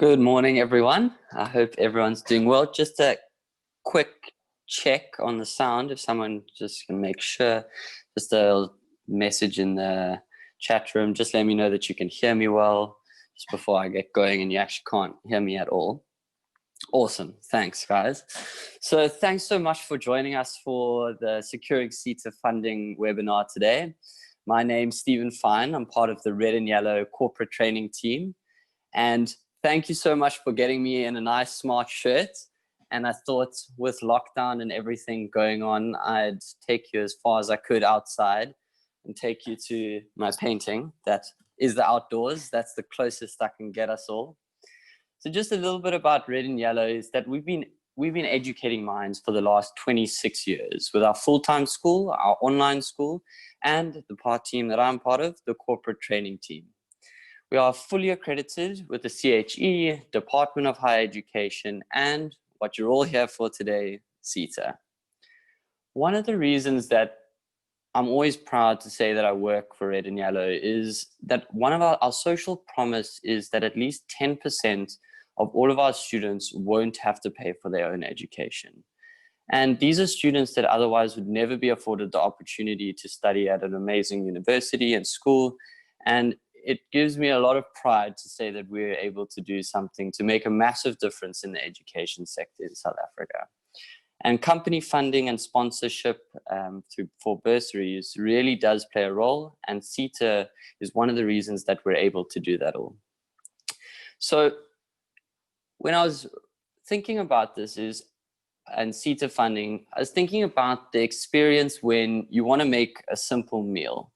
Good morning, everyone. I hope everyone's doing well. Just a quick check on the sound. If someone just can make sure, just a message in the chat room, just let me know that you can hear me well just before I get going and you actually can't hear me at all. Awesome. Thanks, guys. So thanks so much for joining us for the Securing SETA Funding webinar today. My name's Stephen Fine. I'm part of the Red and Yellow corporate training team. And thank you so much for getting me in a nice smart shirt. And I thought with lockdown and everything going on, I'd take you as far as I could outside and take you to my painting. That is the outdoors. That's the closest I can get us all. So just a little bit about Red and Yellow is that we've been educating minds for the last 26 years with our full-time school, our online school, and the part team that I'm part of, the corporate training team. We are fully accredited with the CHE, Department of Higher Education, and what you're all here for today, SETA. One of the reasons that I'm always proud to say that I work for Red and Yellow is that one of our social promise is that at least 10% of all of our students won't have to pay for their own education. And these are students that otherwise would never be afforded the opportunity to study at an amazing university and school. And it gives me a lot of pride to say that we're able to do something to make a massive difference in the education sector in South Africa. And company funding and sponsorship for bursaries really does play a role, and SETA is one of the reasons that we're able to do that all. So when I was thinking about this and SETA funding, I was thinking about the experience when you want to make a simple meal.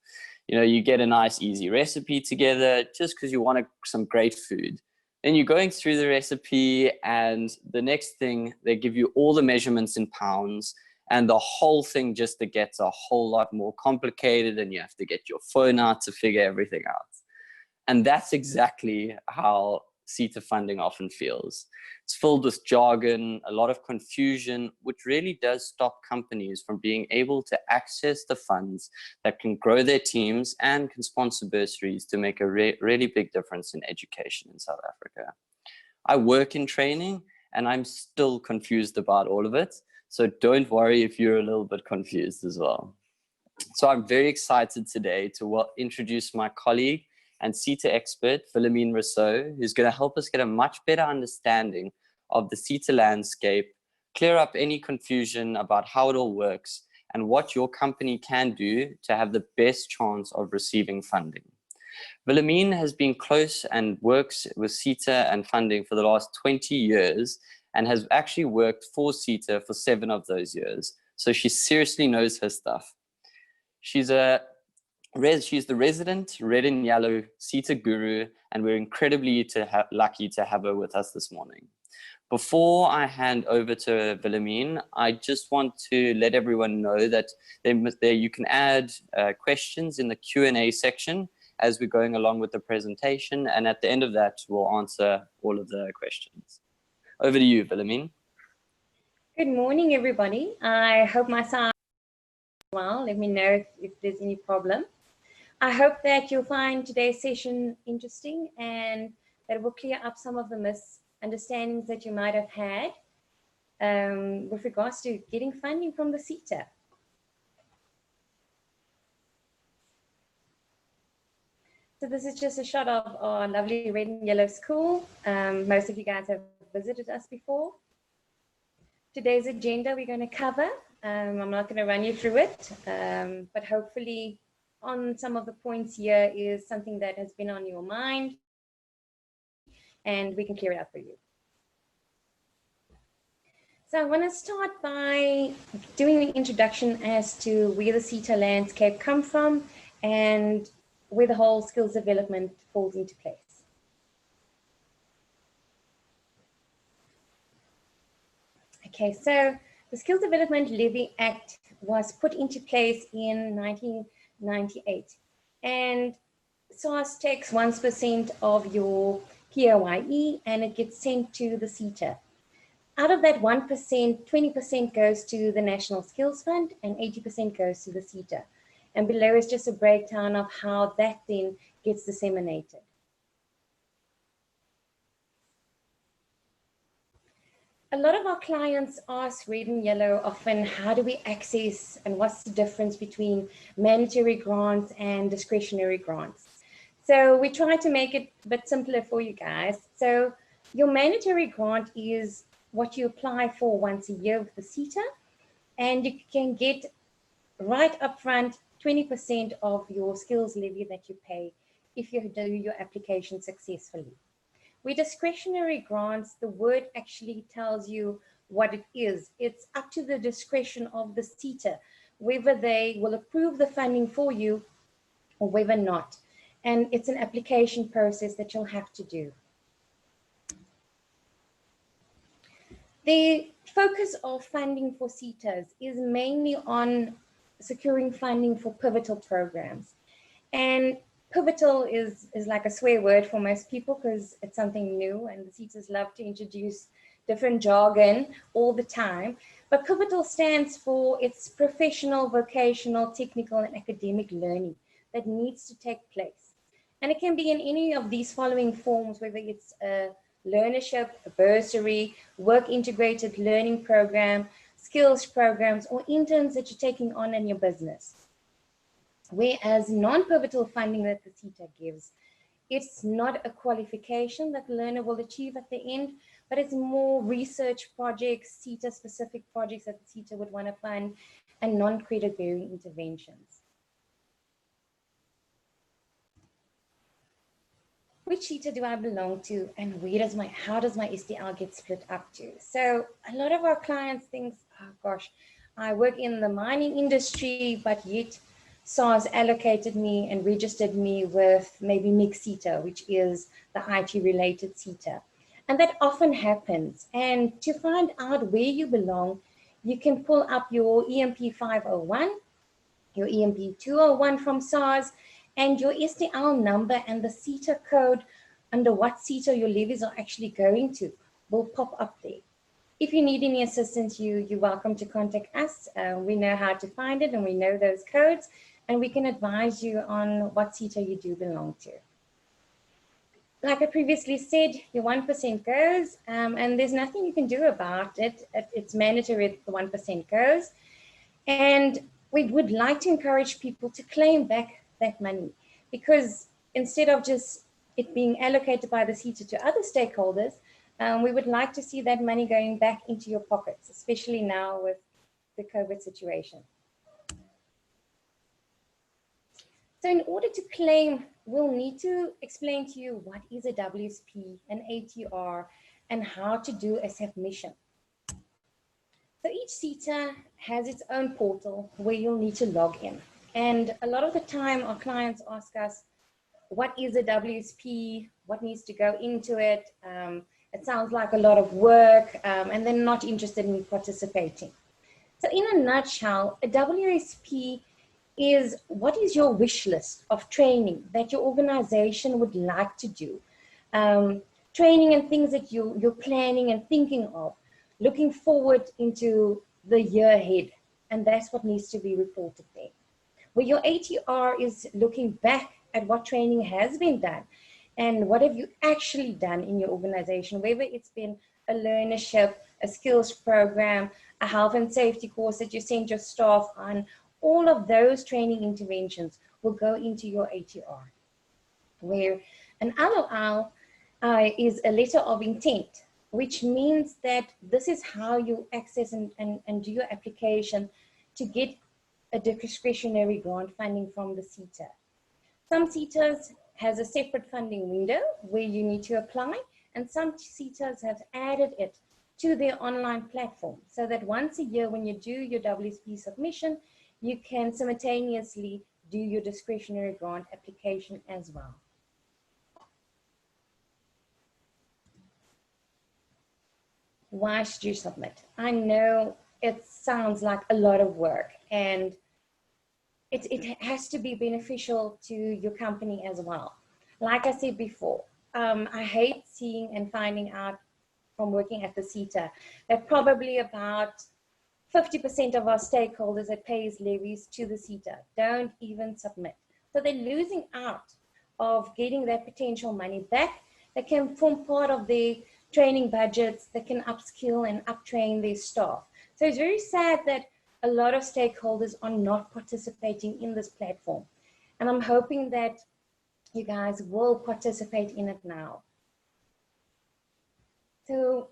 You know, you get a nice, easy recipe together just because you want some great food. Then you're going through the recipe, and the next thing, they give you all the measurements in pounds, and the whole thing just gets a whole lot more complicated, and you have to get your phone out to figure everything out. And that's exactly how SETA funding often feels. It's filled with jargon, a lot of confusion, which really does stop companies from being able to access the funds that can grow their teams and can sponsor bursaries to make a really big difference in education in South Africa. I work in training and I'm still confused about all of it. So don't worry if you're a little bit confused as well. So I'm very excited today to introduce my colleague and SETA expert, Philomene Rousseau, who's going to help us get a much better understanding of the SETA landscape, clear up any confusion about how it all works, and what your company can do to have the best chance of receiving funding. Philomene has been close and works with SETA and funding for the last 20 years and has actually worked for SETA for 7 of those years. So she seriously knows her stuff. She's the resident Red and Yellow SETA guru, and we're incredibly lucky to have her with us this morning. Before I hand over to Philomene, I just want to let everyone know that you can add questions in the Q&A section as we're going along with the presentation, and at the end of that, we'll answer all of the questions. Over to you, Philomene. Good morning, everybody. I hope my sound is well. Let me know if there's any problem. I hope that you'll find today's session interesting and that it will clear up some of the misunderstandings that you might have had with regards to getting funding from the SETA. So this is just a shot of our lovely Red and Yellow school. Most of you guys have visited us before. Today's agenda we're going to cover. I'm not going to run you through it, but hopefully on some of the points here is something that has been on your mind and we can clear it up for you. So I want to start by doing an introduction as to where the SETA landscape comes from and where the whole skills development falls into place. Okay, so the Skills Development Levy Act was put into place in 1998, and SARS takes 1% of your PAYE and it gets sent to the SETA. Out of that 1%, 20% goes to the National Skills Fund and 80% goes to the SETA. And below is just a breakdown of how that then gets disseminated. a lot of our clients ask red and yellow often, how do we access and what's the difference between mandatory grants and discretionary grants? So we try to make it a bit simpler for you guys. So your mandatory grant is what you apply for once a year with the SETA, and you can get right up front 20% of your skills levy that you pay if you do your application successfully. With discretionary grants, the word actually tells you what it is. It's up to the discretion of the SETA, whether they will approve the funding for you or whether not. And it's an application process that you'll have to do. The focus of funding for SETAs is mainly on securing funding for pivotal programs. And pivotal is like a swear word for most people because it's something new, and the SETAs love to introduce different jargon all the time. But pivotal stands for its professional, vocational, technical, and academic learning that needs to take place. And it can be in any of these following forms, whether it's a learnership, a bursary, work integrated learning program, skills programs, or interns that you're taking on in your business. Whereas non-pivotal funding that the SETA gives, it's not a qualification that the learner will achieve at the end, but it's more research projects, SETA-specific projects that the SETA would want to fund, and non-credit bearing interventions. Which SETA do I belong to, and how does my SDL get split up to? So a lot of our clients think, oh gosh, I work in the mining industry, but yet SARS allocated me and registered me with maybe mixed SETA, which is the IT related SETA. And that often happens. And to find out where you belong, you can pull up your EMP 501, your EMP 201 from SARS, and your SDL number and the SETA code under what SETA your levies are actually going to will pop up there. If you need any assistance, you're welcome to contact us. We know how to find it and we know those codes, and we can advise you on what SETA you do belong to. Like I previously said, your 1% goes, and there's nothing you can do about it. It's mandatory that the 1% goes. And we would like to encourage people to claim back that money, because instead of just it being allocated by the SETA to other stakeholders, we would like to see that money going back into your pockets, especially now with the COVID situation. So in order to claim, we'll need to explain to you what is a WSP, an ATR, and how to do a submission. So each SETA has its own portal where you'll need to log in. And a lot of the time our clients ask us, what is a WSP? What needs to go into it? It sounds like a lot of work, and they're not interested in participating. So in a nutshell, a WSP is what is your wish list of training that your organization would like to do. Training and things that you're planning and thinking of, looking forward into the year ahead. And that's what needs to be reported there. Where your ATR is looking back at what training has been done and what have you actually done in your organization, whether it's been a learnership, a skills program, a health and safety course that you send your staff on. All of those training interventions will go into your ATR. Where an LOI is a letter of intent, which means that this is how you access and do your application to get a discretionary grant funding from the SETA. Some SETAs has a separate funding window where you need to apply, and some SETAs have added it to their online platform so that once a year when you do your WSP submission, you can simultaneously do your discretionary grant application as well. Why should you submit? I know it sounds like a lot of work, and it has to be beneficial to your company as well. Like I said before, I hate seeing and finding out from working at the SETA that probably about 50% of our stakeholders that pays levies to the SETA don't even submit. So they're losing out of getting that potential money back that can form part of their training budgets, they can upskill and uptrain their staff. So it's very sad that a lot of stakeholders are not participating in this platform. And I'm hoping that you guys will participate in it now. So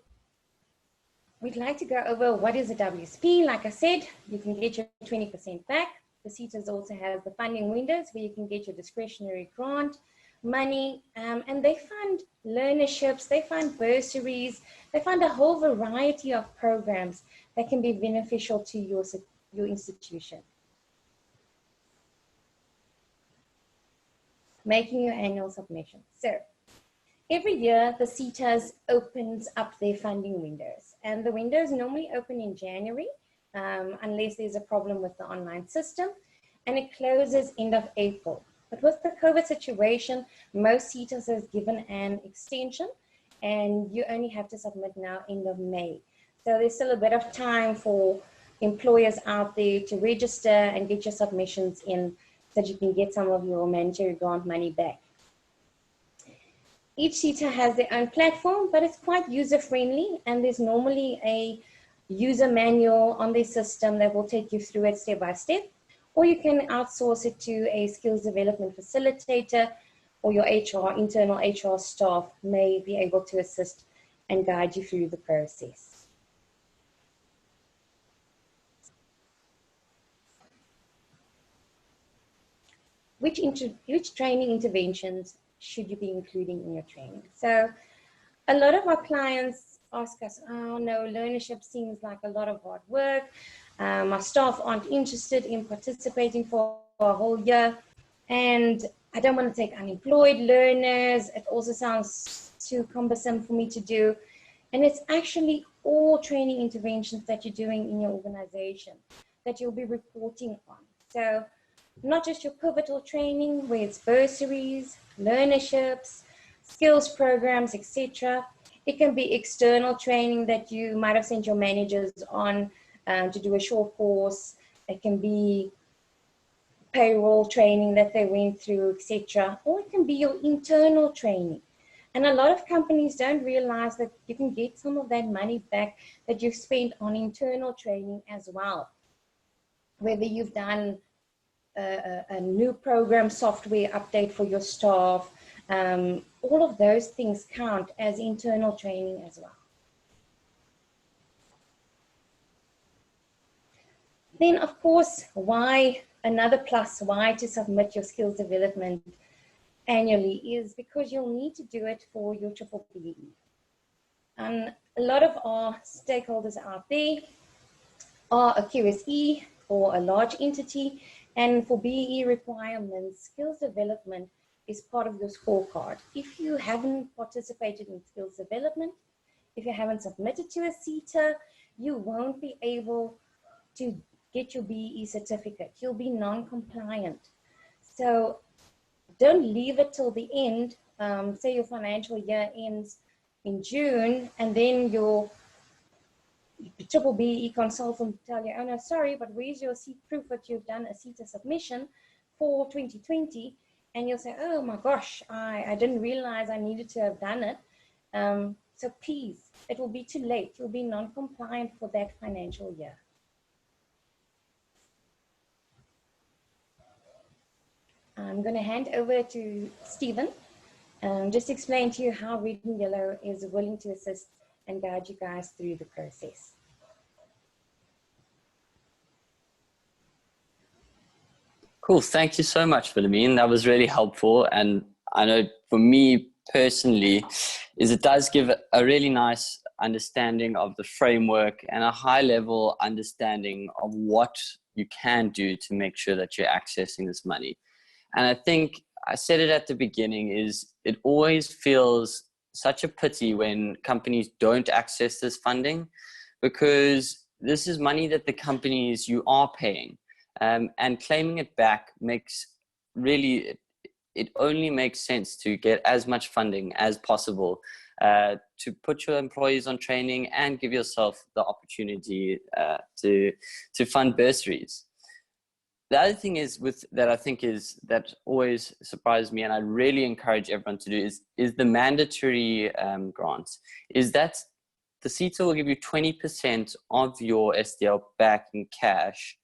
we'd like to go over what is a WSP. Like I said, you can get your 20% back. The SETAs also has the funding windows where you can get your discretionary grant money, and they fund learnerships, they fund bursaries, they fund a whole variety of programs that can be beneficial to your institution. Making your annual submission. So every year the SETAs opens up their funding windows, and the windows normally open in January unless there's a problem with the online system, and it closes end of April. But with the COVID situation, most SETAs has given an extension, and you only have to submit now end of May. So there's still a bit of time for employers out there to register and get your submissions in so that you can get some of your mandatory grant money back. Each SETA has their own platform, but it's quite user-friendly, and there's normally a user manual on their system that will take you through it step by step. Or you can outsource it to a skills development facilitator, or your internal HR staff may be able to assist and guide you through the process. Which training interventions should you be including in your training? So a lot of our clients ask us, oh no, learnership seems like a lot of hard work. My staff aren't interested in participating for a whole year, and I don't want to take unemployed learners. It also sounds too cumbersome for me to do. And it's actually all training interventions that you're doing in your organization that you'll be reporting on. So not just your pivotal training where it's bursaries, learnerships, skills programs, etc. It can be external training that you might have sent your managers on to do a short course. It can be payroll training that they went through, etc. Or it can be your internal training. And a lot of companies don't realize that you can get some of that money back that you've spent on internal training as well. Whether you've done a new program software update for your staff, all of those things count as internal training as well. Then, of course, another plus why to submit your skills development annually is because you'll need to do it for your B-BBEE. A lot of our stakeholders out there are a QSE or a large entity, and for BEE requirements, skills development is part of your scorecard. If you haven't participated in skills development, if you haven't submitted to a SETA, you won't be able to get your BEE certificate. You'll be non-compliant. So don't leave it till the end. Say your financial year ends in June, and then your B-BBEE consultant will tell you, oh no, sorry, but where's your proof that you've done a SETA submission for 2020? And you'll say, oh my gosh, I didn't realize I needed to have done it. So please, it will be too late. You'll be non-compliant for that financial year. I'm going to hand over to Stephen, just explain to you how Reading Yellow is willing to assist and guide you guys through the process. Cool. Thank you so much, Philomene. That was really helpful. And I know for me personally, it does give a really nice understanding of the framework and a high level understanding of what you can do to make sure that you're accessing this money. And I think I said it at the beginning, is it always feels such a pity when companies don't access this funding, because this is money that the companies you are paying, and claiming it back it only makes sense to get as much funding as possible to put your employees on training and give yourself the opportunity to fund bursaries. The other thing is that I think is that always surprised me, and I really encourage everyone to do is the mandatory grants. Is that the SETA will give you 20% of your SDL back in cash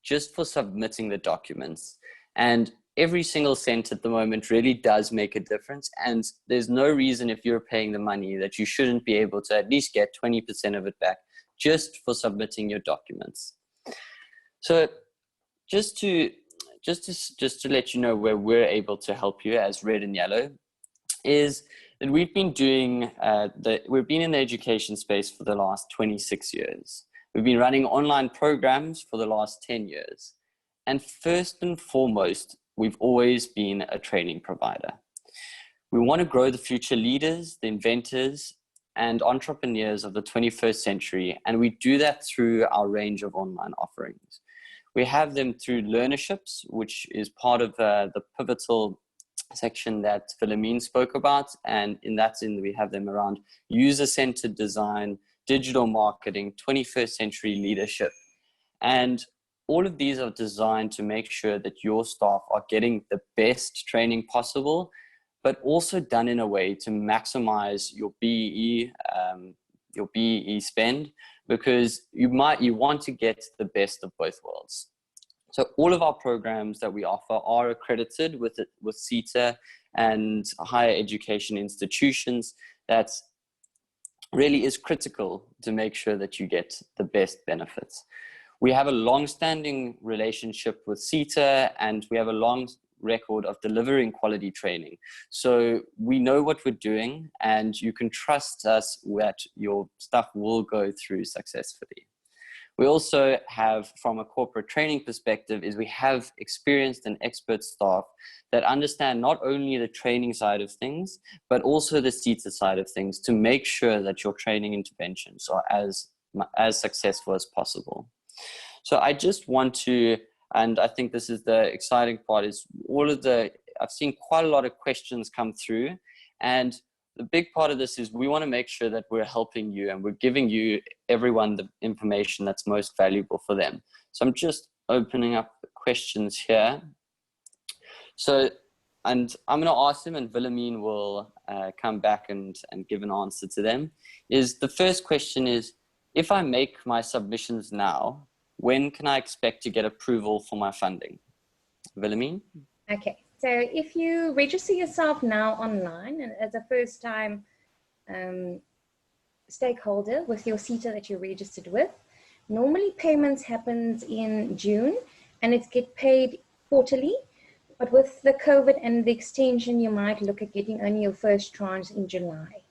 just for submitting the documents. And every single cent at the moment really does make a difference. And there's no reason, if you're paying the money, that you shouldn't be able to at least get 20% of it back just for submitting your documents. So just to let you know where we're able to help you as Red and Yellow is that we've been doing, we've been in the education space for the last 26 years. We've been running online programs for the last 10 years. And first and foremost, we've always been a training provider. We want to grow the future leaders, the inventors, and entrepreneurs of the 21st century. And we do that through our range of online offerings. We have them through learnerships, which is part of the pivotal section that Philomene spoke about. And we have them around user-centered design, digital marketing, 21st century leadership. And all of these are designed to make sure that your staff are getting the best training possible, but also done in a way to maximize your BEE spend, because you want to get the best of both worlds. So all of our programs that we offer are accredited with SETA and higher education institutions. That really is critical to make sure that you get the best benefits. We have a long-standing relationship with SETA, and we have a long record of delivering quality training. So we know what we're doing, and you can trust us that your stuff will go through successfully. We also have, from a corporate training perspective, is we have experienced and expert staff that understand not only the training side of things, but also the SETA side of things, to make sure that your training interventions are as successful as possible. So I just want to, and I think this is the exciting part, is I've seen quite a lot of questions come through, and the big part of this is we want to make sure that we're helping you and we're giving everyone the information that's most valuable for them. So I'm just opening up the questions here. So, and I'm going to ask them, and Philomene will come back and give an answer to them. The first question is, if I make my submissions now, when can I expect to get approval for my funding? Philomene? Okay. So if you register yourself now online and as a first-time stakeholder with your SETA that you're registered with, normally payments happens in June and it's get paid quarterly. But with the COVID and the extension, you might look at getting only your first tranche in July.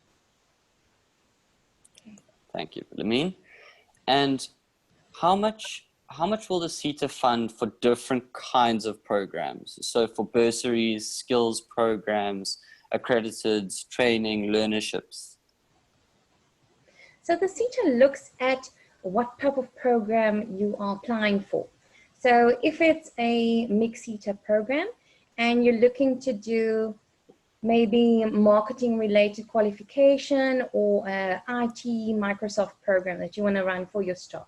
Okay. Thank you, Philomene. And how much will the SETA fund for different kinds of programs? So for bursaries, skills programs, accredited training, learnerships? So the SETA looks at what type of program you are applying for. So if it's a mixed SETA program and you're looking to do maybe marketing related qualification or a IT Microsoft program that you want to run for your staff,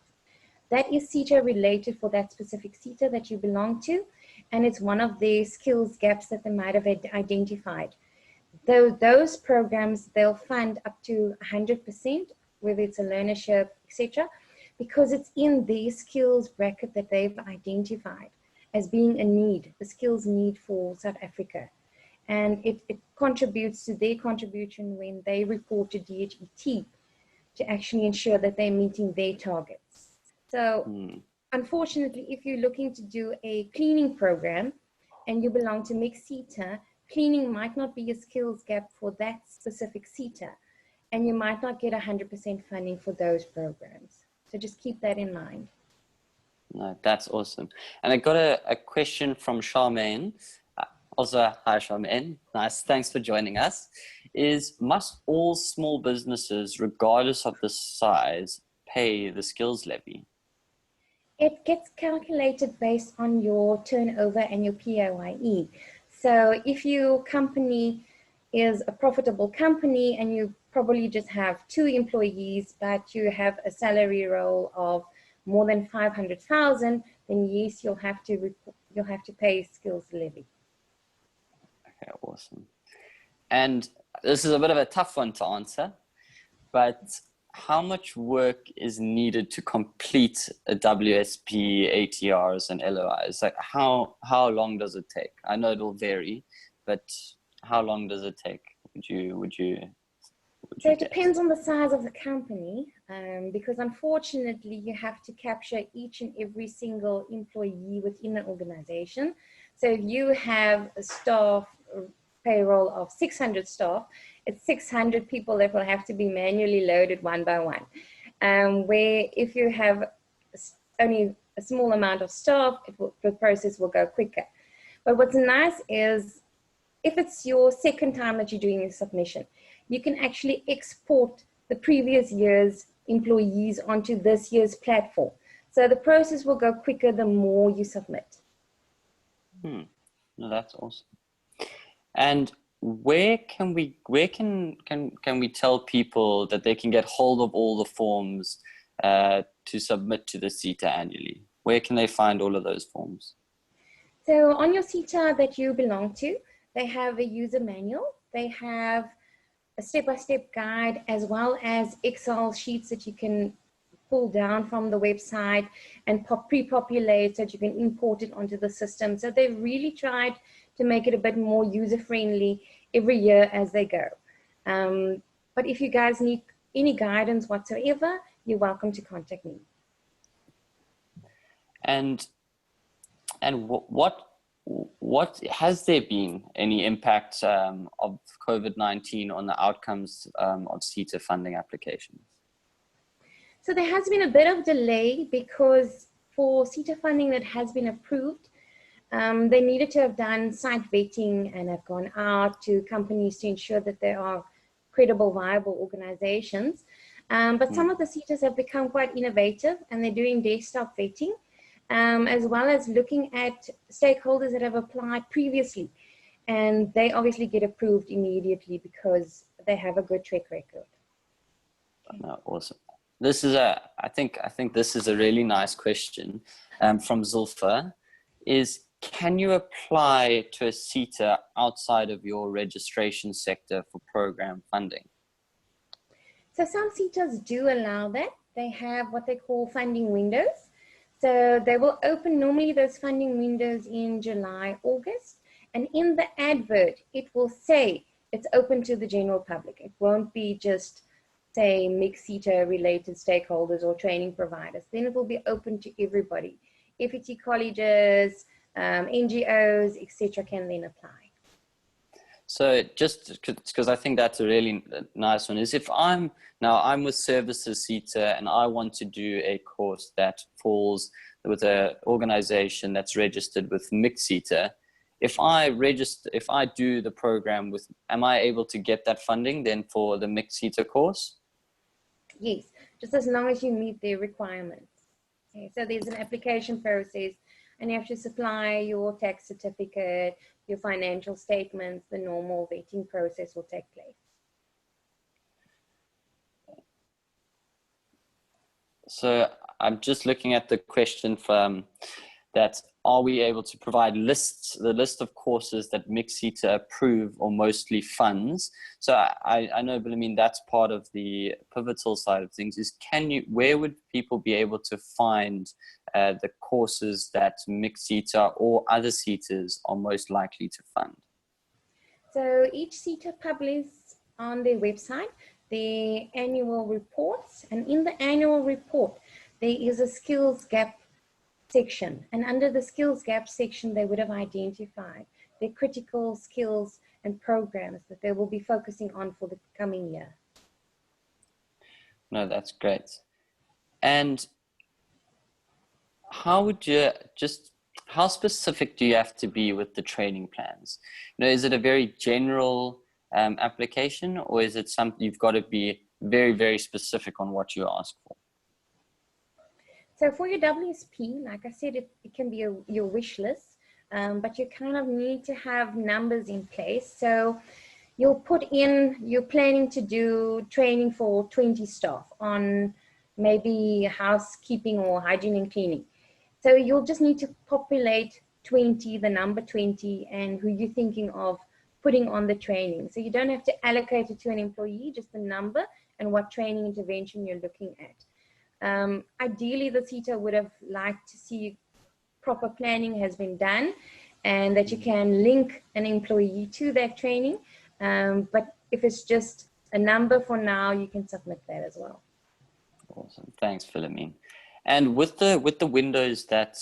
that is SETA related for that specific SETA that you belong to, and it's one of the skills gaps that they might have identified. Those programs, they'll fund up to 100%, whether it's a learnership, etc., because it's in the skills bracket that they've identified as being a need, the skills need for South Africa. And it contributes to their contribution when they report to DHET to actually ensure that they're meeting their targets. So unfortunately, if you're looking to do a cleaning program and you belong to mixed SETA, cleaning might not be a skills gap for that specific SETA, and you might not get 100% funding for those programs. So just keep that in mind. No, that's awesome. And I got a question from Charmaine. Also, hi Charmaine, nice, thanks for joining us. Must all small businesses, regardless of the size, pay the skills levy? It gets calculated based on your turnover and your PAYE. So if your company is a profitable company and you probably just have 2 employees, but you have a salary roll of more than 500,000, then yes, you'll have to pay skills levy. Okay, awesome. And this is a bit of a tough one to answer, but how much work is needed to complete a WSP, ATRs and LOIs? Like how long does it take? I know it'll vary, but how long does it take? So it depends on the size of the company, because unfortunately you have to capture each and every single employee within an organization. So if you have a staff payroll of 600 staff, it's 600 people that will have to be manually loaded one by one. Where if you have only a small amount of staff, the process will go quicker. But what's nice is if it's your second time that you're doing a submission, you can actually export the previous year's employees onto this year's platform. So the process will go quicker the more you submit. No, that's awesome. And where can we tell people that they can get hold of all the forms to submit to the SETA annually? Where can they find all of those forms? So on your SETA that you belong to, they have a user manual. They have a step-by-step guide, as well as Excel sheets that you can pull down from the website and pre-populate so that you can import it onto the system. So they've really tried to make it a bit more user-friendly every year as they go. But if you guys need any guidance whatsoever, you're welcome to contact me. And what has there been any impact of COVID-19 on the outcomes of SETA funding applications? So there has been a bit of delay because for SETA funding that has been approved, they needed to have done site vetting and have gone out to companies to ensure that they are credible, viable organizations. But some of the SETAs have become quite innovative and they're doing desktop vetting, as well as looking at stakeholders that have applied previously. And they obviously get approved immediately because they have a good track record. No, awesome. This is I think this is a really nice question from Zulfa. Can you apply to a SETA outside of your registration sector for program funding? So some SETAs do allow that. They have what they call funding windows. So they will open normally those funding windows in July, August, and in the advert, it will say it's open to the general public. It won't be just, say, mixed SETA related stakeholders or training providers. Then it will be open to everybody. FET colleges, NGOs, etc. can then apply. So just because I think that's a really nice one, is if I'm with Services SETA and I want to do a course that falls with an organization that's registered with mixed SETA, if I do the program with, am I able to get that funding then for the mixed SETA course? Yes, just as long as you meet their requirements. Okay, so there's an application process and you have to supply your tax certificate, your financial statements, the normal vetting process will take place. So I'm just looking at the question from that, are we able to provide the list of courses that mixed SETA approve or mostly funds? So I know, but I mean, that's part of the pivotal side of things is, where would people be able to find the courses that mixed SETA or other SETAs are most likely to fund? So each SETA publishes on their website their annual reports, and in the annual report, there is a skills gap section, and under the skills gap section they would have identified their critical skills and programs that they will be focusing on for the coming year. No, that's great. And how specific do you have to be with the training plans? Is it a very general application, or is it something you've got to be very, very specific on what you ask for? So for your WSP, like I said, it can be your wish list, but you kind of need to have numbers in place. So you'll put in, you're planning to do training for 20 staff on maybe housekeeping or hygiene and cleaning. So you'll just need to populate 20, the number 20, and who you're thinking of putting on the training. So you don't have to allocate it to an employee, just the number and what training intervention you're looking at. Ideally, the SETA would have liked to see proper planning has been done and that you can link an employee to that training. But if it's just a number for now, you can submit that as well. Awesome. Thanks, Philomene. And with the windows that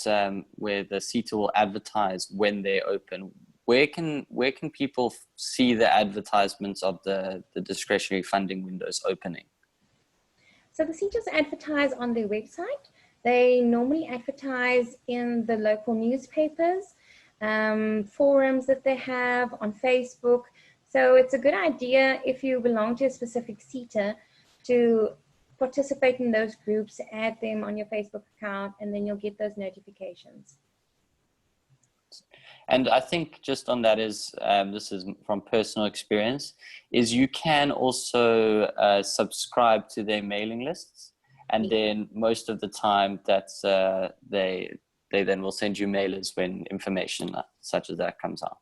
where the SETA will advertise when they open, where can people see the advertisements of the discretionary funding windows opening? So the SETAs advertise on their website. They normally advertise in the local newspapers, forums that they have on Facebook. So it's a good idea if you belong to a specific SETA to participate in those groups, add them on your Facebook account, and then you'll get those notifications. And I think just on that is, this is from personal experience, is you can also subscribe to their mailing lists. And then most of the time that's, they then will send you mailers when information such as that comes out.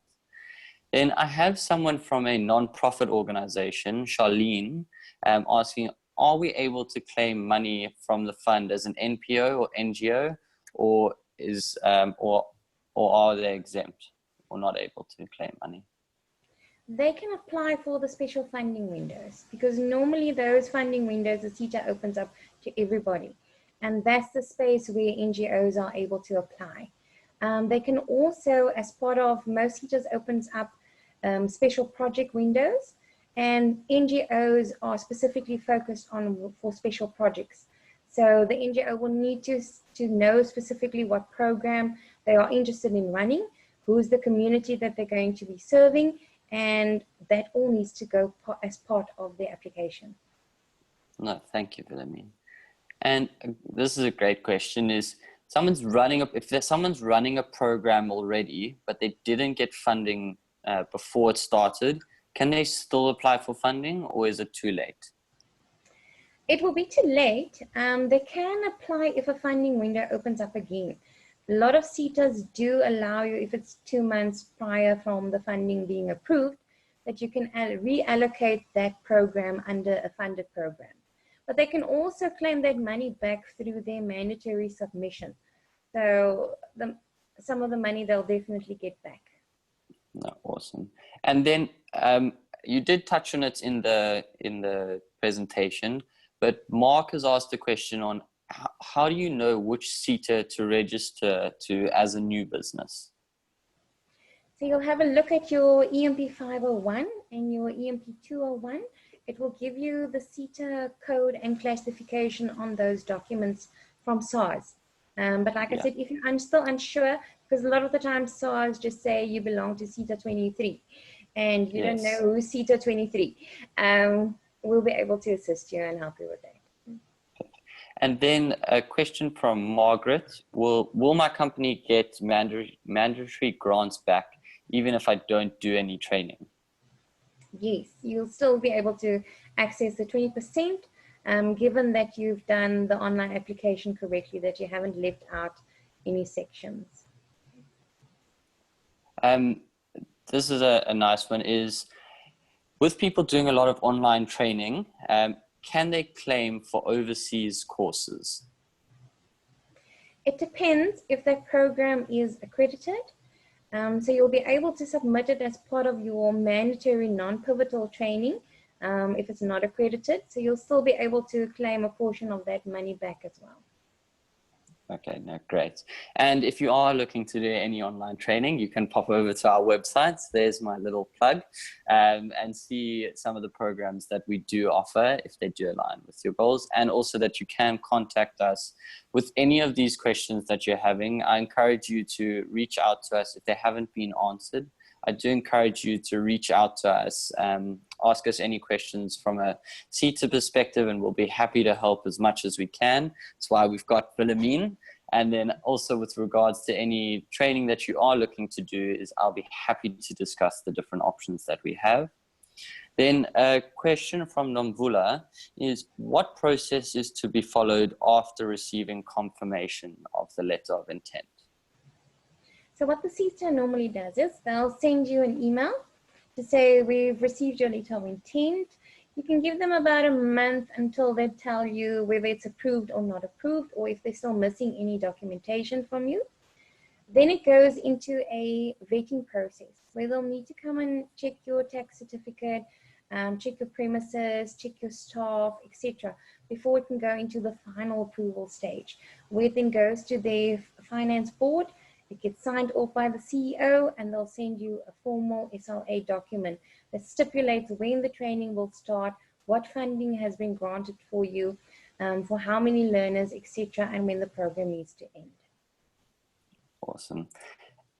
Then I have someone from a non-profit organization, Charlene, asking, are we able to claim money from the fund as an NPO or NGO, or is, or are they exempt or not able to claim money? They can apply for the special funding windows because normally those funding windows, the SETA opens up to everybody. And that's the space where NGOs are able to apply. They can also, as part of most SETAs opens up special project windows, and NGOs are specifically focused on for special projects. So the NGO will need to know specifically what program they are interested in running, who's the community that they're going to be serving, and that all needs to go as part of the application. No, thank you, Philomene. And this is a great question, is someone's running up, if someone's running a program already, but they didn't get funding before it started, can they still apply for funding, or is it too late? It will be too late. They can apply if a funding window opens up again. A lot of SETAs do allow you, if it's 2 months prior from the funding being approved, that you can reallocate that program under a funded program. But they can also claim that money back through their mandatory submission. So some of the money they'll definitely get back. No, awesome. And then you did touch on it in the presentation, but Mark has asked a question on how do you know which SETA to register to as a new business? So you'll have a look at your EMP 501 and your EMP 201. It will give you the SETA code and classification on those documents from SARS. But like I said, if you're still unsure, because a lot of the time SARS just say you belong to SETA 23 and you don't know who's SETA 23, we'll be able to assist you and help you with that. And then a question from Margaret, will my company get mandatory grants back even if I don't do any training? Yes, you'll still be able to access the 20%, given that you've done the online application correctly, that you haven't left out any sections. This is a nice one, is with people doing a lot of online training, can they claim for overseas courses? It depends if that program is accredited. So you'll be able to submit it as part of your mandatory non-pivotal training if it's not accredited. So you'll still be able to claim a portion of that money back as well. Okay, no, great. And if you are looking to do any online training, you can pop over to our websites. There's my little plug, and see some of the programs that we do offer if they do align with your goals. And also that you can contact us with any of these questions that you're having. I encourage you to reach out to us if they haven't been answered. I do encourage you to reach out to us, ask us any questions from a SETA perspective, and we'll be happy to help as much as we can. That's why we've got Philomene. And then also with regards to any training that you are looking to do, is I'll be happy to discuss the different options that we have. Then a question from Nomvula is, what process is to be followed after receiving confirmation of the letter of intent? So what the SETA normally does is they'll send you an email to say, we've received your letter of intent. You can give them about a month until they tell you whether it's approved or not approved, or if they're still missing any documentation from you. Then it goes into a vetting process where they'll need to come and check your tax certificate, check your premises, check your staff, etc., before it can go into the final approval stage, where it then goes to their finance board. It gets signed off by the CEO, and they'll send you a formal SLA document that stipulates when the training will start, what funding has been granted for you, for how many learners, etc., and when the program needs to end. Awesome.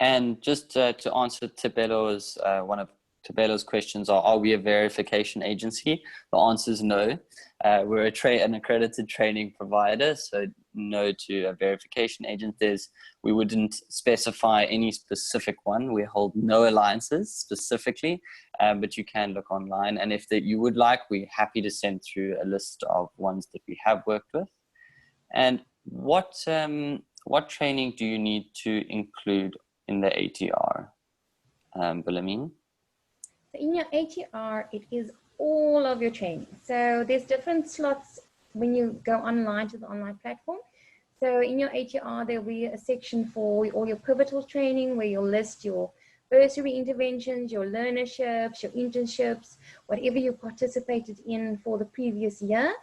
And just to answer Tabelo's, one of Tabelo's questions are we a verification agency? The answer is no. We're an accredited training provider, so no to a verification agent. We wouldn't specify any specific one. We hold no alliances specifically, but you can look online. And if you would like, we're happy to send through a list of ones that we have worked with. And what training do you need to include in the ATR, Wilhelmine? So in your ATR, it is all of your training. So there's different slots when you go online to the online platform. So in your ATR, there'll be a section for all your pivotal training where you'll list your bursary interventions, your learnerships, your internships, whatever you participated in for the previous year.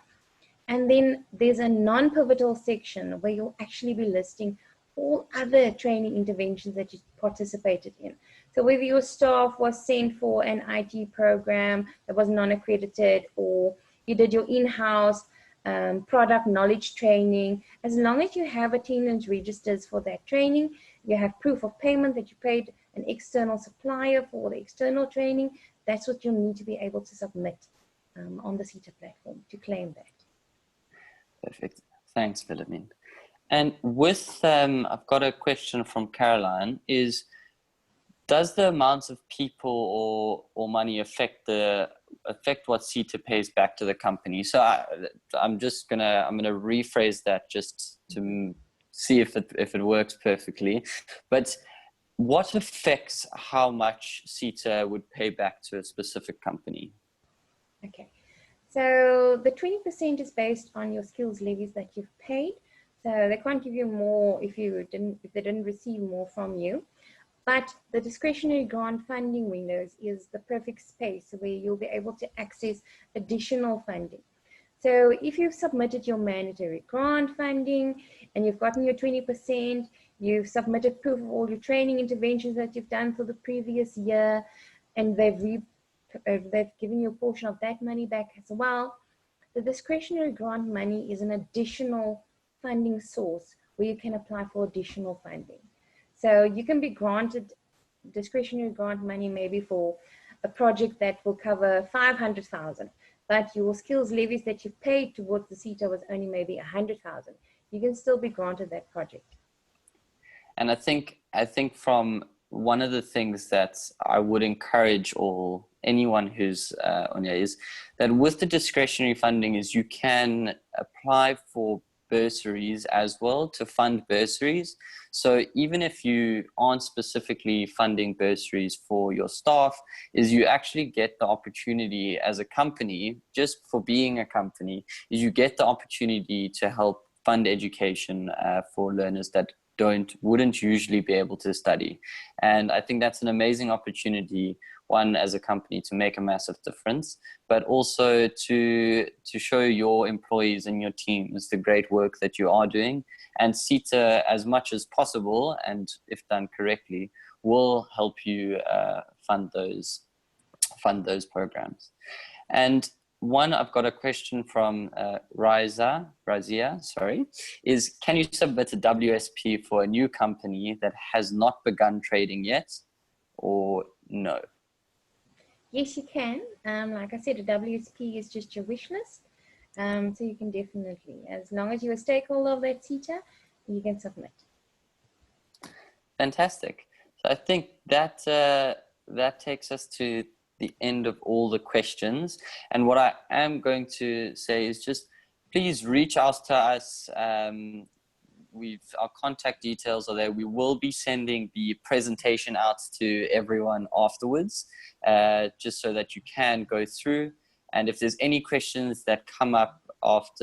And then there's a non-pivotal section where you'll actually be listing all other training interventions that you participated in. So whether your staff was sent for an IT program that was non-accredited, or you did your in-house product knowledge training, as long as you have attendance registers for that training, you have proof of payment that you paid an external supplier for the external training, that's what you'll need to be able to submit on the SETA platform to claim that. Perfect. Thanks, Wilhelmine. And with, I've got a question from Caroline, does the amount of people or money affect what SETA pays back to the company? So I'm gonna rephrase that just to see if it works perfectly. But what affects how much SETA would pay back to a specific company? Okay, so the 20% is based on your skills levies that you've paid. So they can't give you more if they didn't receive more from you. But the discretionary grant funding windows is the perfect space where you'll be able to access additional funding. So if you've submitted your mandatory grant funding and you've gotten your 20%, you've submitted proof of all your training interventions that you've done for the previous year, and they've given you a portion of that money back as well, the discretionary grant money is an additional funding source where you can apply for additional funding. So you can be granted discretionary grant money maybe for a project that will cover 500,000, but your skills levies that you paid towards the SETA was only maybe 100,000. You can still be granted that project. And I think from one of the things that I would encourage anyone who's on here is that with the discretionary funding is you can apply for bursaries as well to fund bursaries. So even if you aren't specifically funding bursaries for your staff, is you actually get the opportunity as a company, just for being a company, is you get the opportunity to help fund education for learners that wouldn't usually be able to study. And I think that's an amazing opportunity, one, as a company to make a massive difference, but also to show your employees and your teams the great work that you are doing. And SETA, as much as possible, and if done correctly, will help you fund those programs. And I've got a question from Razia, is can you submit a WSP for a new company that has not begun trading yet, or no? Yes, you can. Like I said, a WSP is just your wish list. So you can definitely, as long as you're a stakeholder of that SETA, you can submit. Fantastic. So I think that takes us to the end of all the questions. And what I am going to say is just please reach out to us. Our contact details are there. We will be sending the presentation out to everyone afterwards, just so that you can go through. And if there's any questions that come up once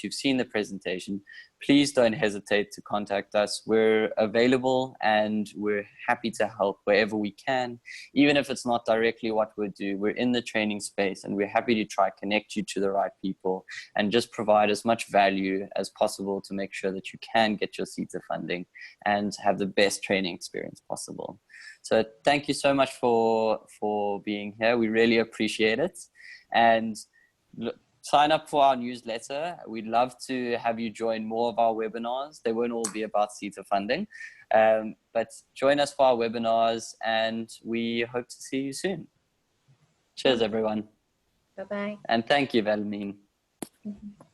you've seen the presentation, please don't hesitate to contact us. We're available and we're happy to help wherever we can. Even if it's not directly what we do, we're in the training space and we're happy to try connect you to the right people and just provide as much value as possible to make sure that you can get your SETA funding and have the best training experience possible. So thank you so much for being here. We really appreciate it. And sign up for our newsletter. We'd love to have you join more of our webinars. They won't all be about SETA funding, but join us for our webinars and we hope to see you soon. Cheers, everyone. Bye-bye. And thank you, Valmeen. Mm-hmm.